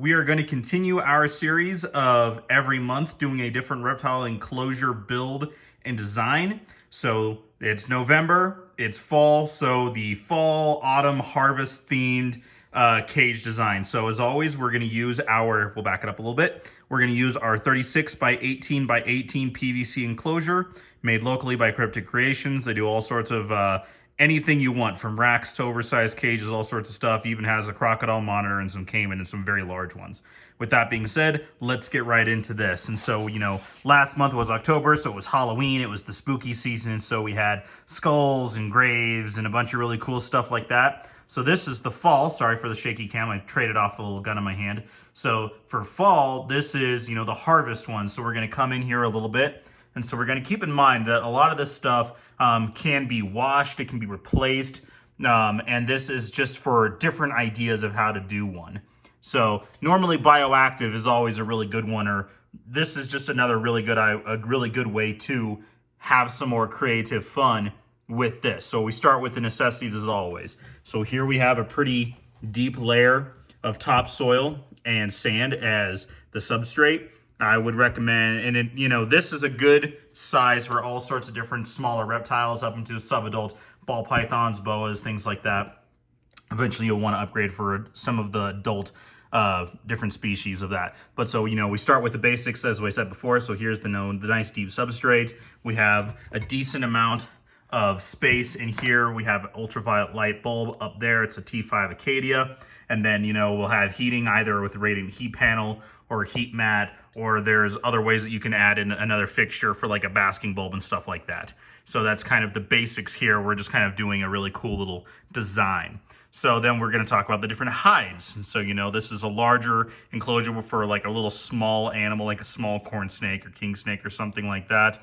We are going to continue our series of every month doing a different reptile enclosure build and design. So it's November, it's fall, so the fall, autumn, harvest themed cage design. So as always, we're going to use we'll back it up a little bit. We're going to use our 36 by 18 by 18 PVC enclosure made locally by Cryptic Creations. They do all sorts of anything you want, from racks to oversized cages, all sorts of stuff. Even has a crocodile monitor and some caiman and some very large ones. With that being said, let's get right into this. And so, last month was October, so it was Halloween. It was the spooky season. So we had skulls and graves and a bunch of really cool stuff like that. So this is the fall. Sorry for the shaky cam. I traded off the little gun in my hand. So for fall, this is, the harvest one. So we're going to come in here a little bit. And so we're going to keep in mind that a lot of this stuff can be washed, it can be replaced, and this is just for different ideas of how to do one. So normally bioactive is always a really good one, or this is just another really good way to have some more creative fun with this. So we start with the necessities as always. So here we have a pretty deep layer of topsoil and sand as the substrate. I would recommend, and this is a good size for all sorts of different smaller reptiles up into subadult ball pythons, boas, things like that. Eventually you'll want to upgrade for some of the adult different species of that. But so, we start with the basics as I said before. So here's the nice deep substrate. We have a decent amount of space in here. We have an ultraviolet light bulb up there. It's a T5 Acadia. And then, we'll have heating either with a radiant heat panel or a heat mat, or there's other ways that you can add in another fixture for like a basking bulb and stuff like that. So that's kind of the basics here. We're just kind of doing a really cool little design. So then we're going to talk about the different hides. And so, this is a larger enclosure for like a little small animal, like a small corn snake or king snake or something like that.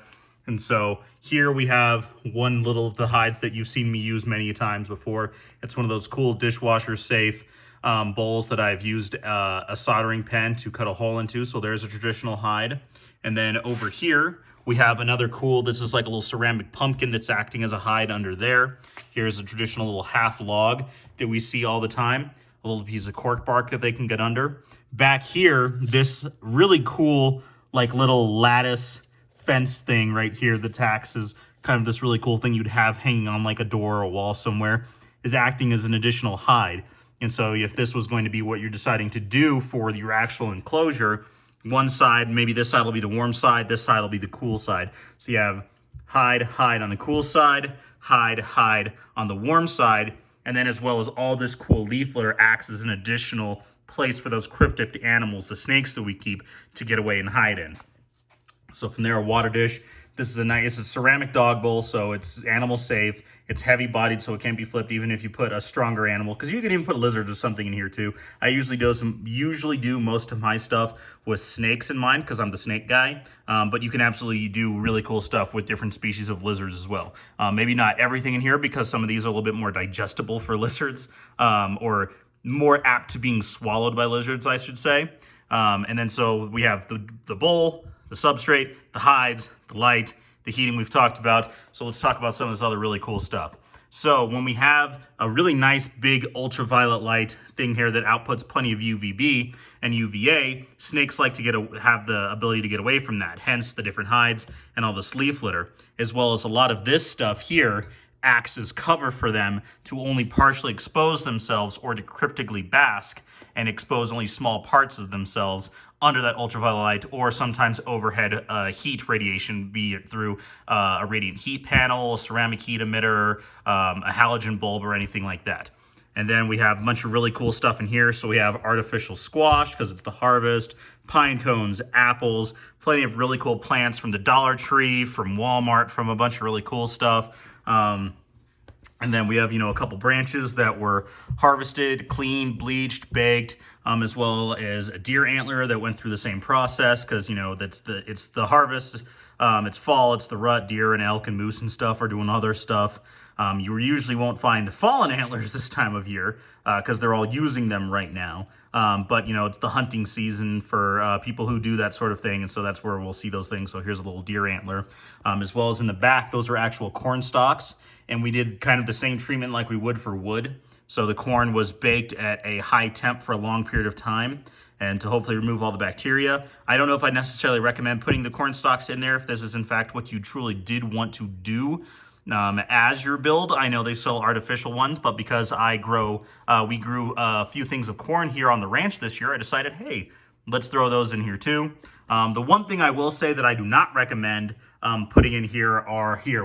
And so here we have one little of the hides that you've seen me use many times before. It's one of those cool dishwasher safe bowls that I've used a soldering pen to cut a hole into. So there's a traditional hide. And then over here, we have another cool, this is like a little ceramic pumpkin that's acting as a hide under there. Here's a traditional little half log that we see all the time. A little piece of cork bark that they can get under. Back here, this really cool, like little lattice fence thing right here that acts as kind of this really cool thing you'd have hanging on like a door or a wall somewhere, is acting as an additional hide. And so if this was going to be what you're deciding to do for your actual enclosure, one side, maybe this side will be the warm side, this side will be the cool side. So you have hide on the cool side, hide on the warm side, and then as well as all this cool leaf litter acts as an additional place for those cryptic animals, the snakes that we keep, to get away and hide in. So from there, a water dish. This is it's a ceramic dog bowl, so it's animal safe. It's heavy bodied, so it can't be flipped even if you put a stronger animal, because you can even put lizards or something in here too. I usually do most of my stuff with snakes in mind, because I'm the snake guy. But you can absolutely do really cool stuff with different species of lizards as well. Maybe not everything in here, because some of these are a little bit more digestible for lizards, or more apt to being swallowed by lizards, I should say. And then so we have the bowl, the substrate, the hides, the light, the heating we've talked about. So let's talk about some of this other really cool stuff. So when we have a really nice big ultraviolet light thing here that outputs plenty of UVB and UVA, snakes like to have the ability to get away from that. Hence the different hides and all this leaf litter, as well as a lot of this stuff here acts as cover for them to only partially expose themselves or to cryptically bask and expose only small parts of themselves under that ultraviolet light, or sometimes overhead heat radiation, be it through a radiant heat panel, a ceramic heat emitter, a halogen bulb, or anything like that. And then we have a bunch of really cool stuff in here. So we have artificial squash, because it's the harvest, pine cones, apples, plenty of really cool plants from the Dollar Tree, from Walmart, from a bunch of really cool stuff. And then we have, a couple branches that were harvested, cleaned, bleached, baked, as well as a deer antler that went through the same process, because, it's the harvest, it's fall, it's the rut. Deer and elk and moose and stuff are doing other stuff. You usually won't find fallen antlers this time of year, because they're all using them right now. But, it's the hunting season for people who do that sort of thing, and so that's where we'll see those things. So here's a little deer antler. As well as in the back, those are actual corn stalks. And we did kind of the same treatment like we would for wood. So the corn was baked at a high temp for a long period of time. and to hopefully remove all the bacteria. I don't know if I necessarily recommend putting the corn stalks in there if this is in fact what you truly did want to do as your build. I know they sell artificial ones, but because we grew a few things of corn here on the ranch this year, I decided, hey, let's throw those in here too. The one thing I will say that I do not recommend putting in here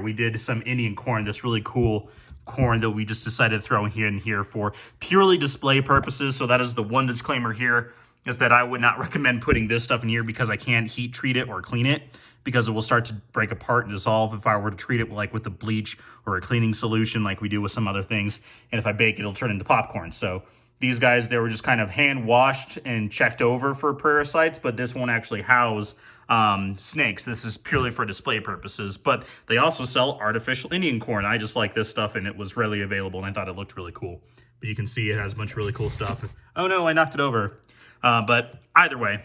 we did some Indian corn, this really cool corn that we just decided to throw in here for purely display purposes. So that is the one disclaimer here, is that I would not recommend putting this stuff in here because I can't heat treat it or clean it, because it will start to break apart and dissolve if I were to treat it like with a bleach or a cleaning solution like we do with some other things. And if I bake it, it'll turn into popcorn. So these guys, they were just kind of hand washed and checked over for parasites, but this won't actually house snakes. This is purely for display purposes, but they also sell artificial Indian corn. I just like this stuff, and it was readily available, and I thought it looked really cool. But you can see it has a bunch of really cool stuff. Oh no, I knocked it over. But either way,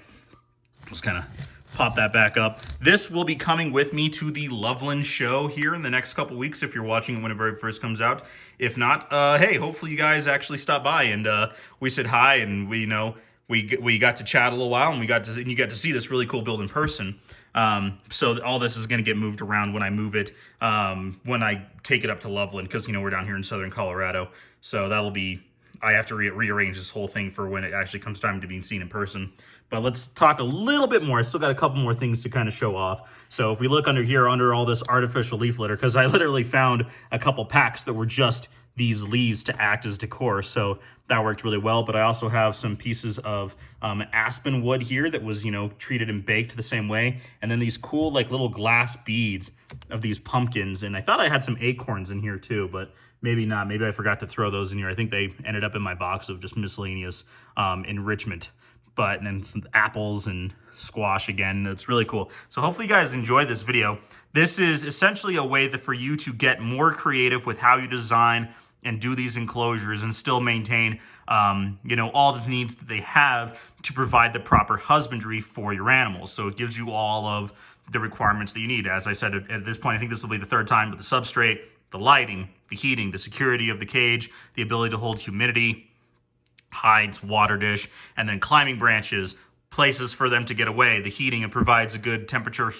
just kind of pop that back up. This will be coming with me to the Loveland show here in the next couple weeks if you're watching it whenever it first comes out. If not, hey, hopefully you guys actually stop by and we said hi, and we got to chat a little while, and you got to see this really cool build in person. So all this is going to get moved around when I move it, when I take it up to Loveland, because we're down here in southern Colorado. So that'll be, I have to rearrange this whole thing for when it actually comes time to being seen in person. But let's talk a little bit more. I still got a couple more things to kind of show off. So if we look under here, under all this artificial leaf litter, because I literally found a couple packs that were just these leaves to act as decor. So that worked really well. But I also have some pieces of aspen wood here that was, treated and baked the same way. And then these cool, like little glass beads of these pumpkins. And I thought I had some acorns in here too, but maybe not. Maybe I forgot to throw those in here. I think they ended up in my box of just miscellaneous enrichment. And then some apples and squash again. That's really cool. So hopefully you guys enjoy this video. This is essentially a way for you to get more creative with how you design and do these enclosures and still maintain, all the needs that they have to provide the proper husbandry for your animals. So it gives you all of the requirements that you need. As I said, at this point, I think this will be the third time, but the substrate, the lighting, the heating, the security of the cage, the ability to hold humidity, hides, water dish, and then climbing branches, places for them to get away. The heating, it provides a good temperature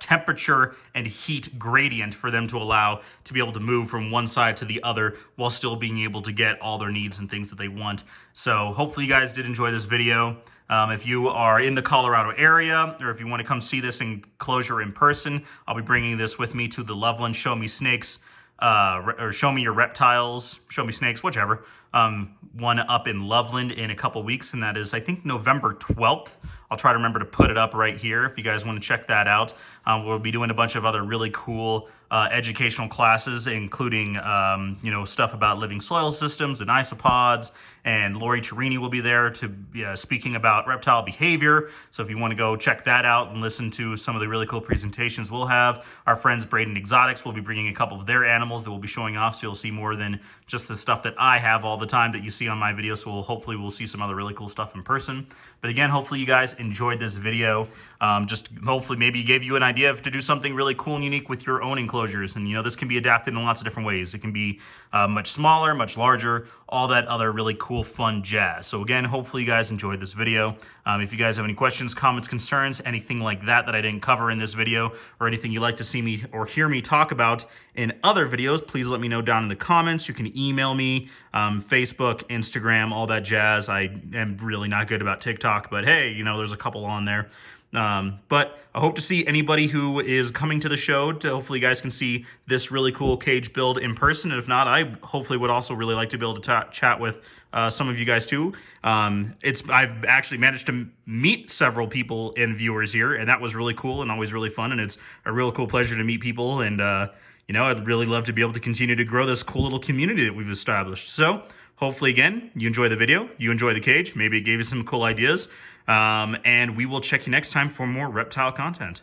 temperature and heat gradient for them to allow to be able to move from one side to the other while still being able to get all their needs and things that they want. So hopefully you guys did enjoy this video. If you are in the Colorado area, or if you want to come see this enclosure in person, I'll be bringing this with me to the Loveland Show Me Snakes, or Show Me Your Reptiles, Show Me Snakes, whichever. One up in Loveland in a couple weeks, and that is, I think, November 12th. I'll try to remember to put it up right here if you guys want to check that out. We'll be doing a bunch of other really cool educational classes, including, stuff about living soil systems and isopods. And Lori Cherini will be there to speaking about reptile behavior. So if you want to go check that out and listen to some of the really cool presentations we'll have, our friends Braden Exotics will be bringing a couple of their animals that we'll be showing off. So you'll see more than just the stuff that I have all the time that you see on my videos. So hopefully we'll see some other really cool stuff in person. But again, hopefully you guys enjoyed this video. Just hopefully maybe gave you an idea of to do something really cool and unique with your own enclosures. And this can be adapted in lots of different ways. It can be much smaller, much larger, all that other really cool, fun jazz. So again, hopefully you guys enjoyed this video. If you guys have any questions, comments, concerns, anything like that I didn't cover in this video, or anything you'd like to see me or hear me talk about in other videos, please let me know down in the comments. You can email me, Facebook, Instagram, all that jazz. I am really not good about TikTok, but hey, there's a couple on there. But I hope to see anybody who is coming to the show. Hopefully you guys can see this really cool cage build in person. And if not, I hopefully would also really like to be able to chat with some of you guys too. I've actually managed to meet several people and viewers here, and that was really cool and always really fun. And it's a real cool pleasure to meet people. And, I'd really love to be able to continue to grow this cool little community that we've established. So hopefully, again, you enjoy the video, you enjoy the cage, maybe it gave you some cool ideas, and we will check you next time for more reptile content.